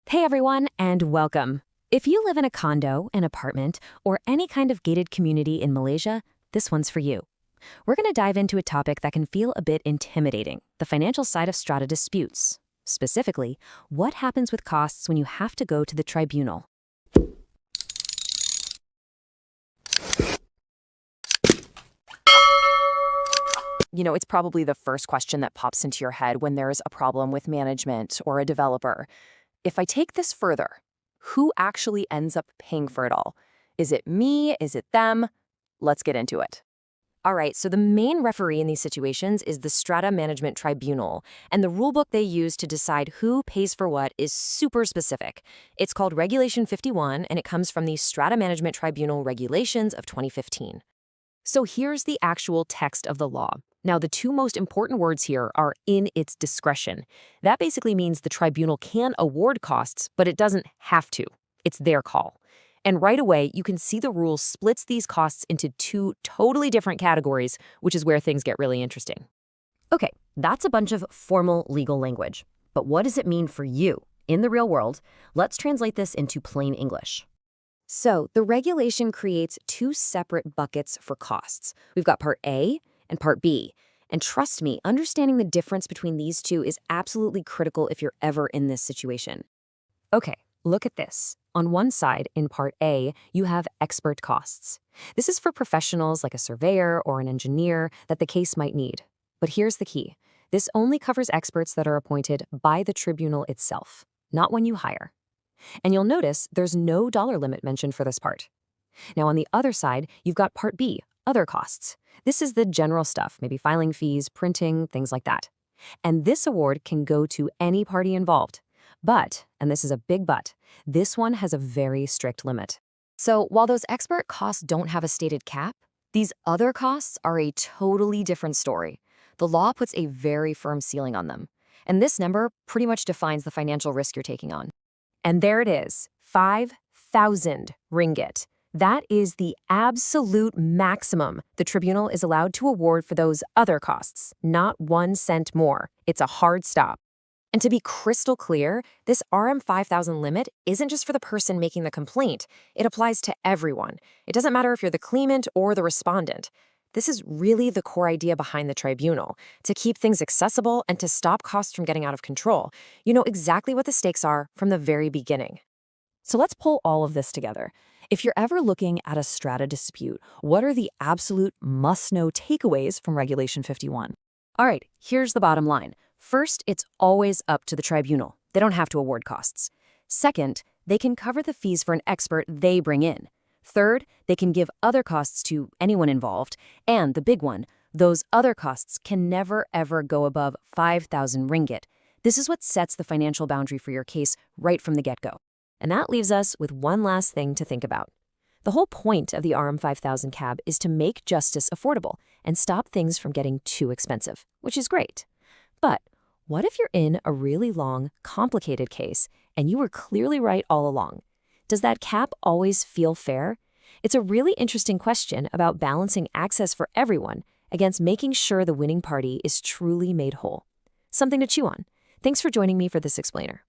Hey everyone, and welcome. If you live in a condo, an apartment, or any kind of gated community in Malaysia, this one's for you. We're going to dive into a topic that can feel a bit intimidating, the financial side of strata disputes. Specifically, what happens with costs when you have to go to the tribunal? It's probably the first question that pops into your head when there's a problem with management or a developer. If I take this further, who actually ends up paying for it all? Is it me? Is it them? Let's get into it. All right, so the main referee in these situations is the Strata Management Tribunal, and the rulebook they use to decide who pays for what is super specific. It's called Regulation 51, and it comes from the Strata Management Tribunal Regulations of 2015. So here's the actual text of the law. Now, the two most important words here are in its discretion. That basically means the tribunal can award costs, but it doesn't have to. It's their call. And right away, you can see the rule splits these costs into two totally different categories, which is where things get really interesting. Okay, that's a bunch of formal legal language. But what does it mean for you? In the real world, let's translate this into plain English. So the regulation creates two separate buckets for costs. We've got Part A and Part B. And trust me, understanding the difference between these two is absolutely critical if you're ever in this situation. Okay, look at this. On one side, in Part A, you have expert costs. This is for professionals like a surveyor or an engineer that the case might need. But here's the key. This only covers experts that are appointed by the tribunal itself, not when you hire. And you'll notice there's no dollar limit mentioned for this part. Now, on the other side, you've got Part B, other costs. This is the general stuff, maybe filing fees, printing, things like that. And this award can go to any party involved. But, and this is a big but, this one has a very strict limit. So while those expert costs don't have a stated cap, these other costs are a totally different story. The law puts a very firm ceiling on them. And this number pretty much defines the financial risk you're taking on. And there it is, 5,000 ringgit. That is the absolute maximum the tribunal is allowed to award for those other costs, not 1 cent more. It's a hard stop. And to be crystal clear, this RM 5,000 limit isn't just for the person making the complaint. It applies to everyone. It doesn't matter if you're the claimant or the respondent. This is really the core idea behind the tribunal, to keep things accessible and to stop costs from getting out of control. You know exactly what the stakes are from the very beginning. So let's pull all of this together. If you're ever looking at a strata dispute, what are the absolute must-know takeaways from Regulation 51? All right, here's the bottom line. First, it's always up to the tribunal. They don't have to award costs. Second, they can cover the fees for an expert they bring in. Third, they can give other costs to anyone involved. And the big one, those other costs can never ever go above 5,000 ringgit. This is what sets the financial boundary for your case right from the get-go. And that leaves us with one last thing to think about. The whole point of the RM 5000 cab is to make justice affordable and stop things from getting too expensive, which is great. But what if you're in a really long, complicated case and you were clearly right all along? Does that cap always feel fair? It's a really interesting question about balancing access for everyone against making sure the winning party is truly made whole. Something to chew on. Thanks for joining me for this explainer.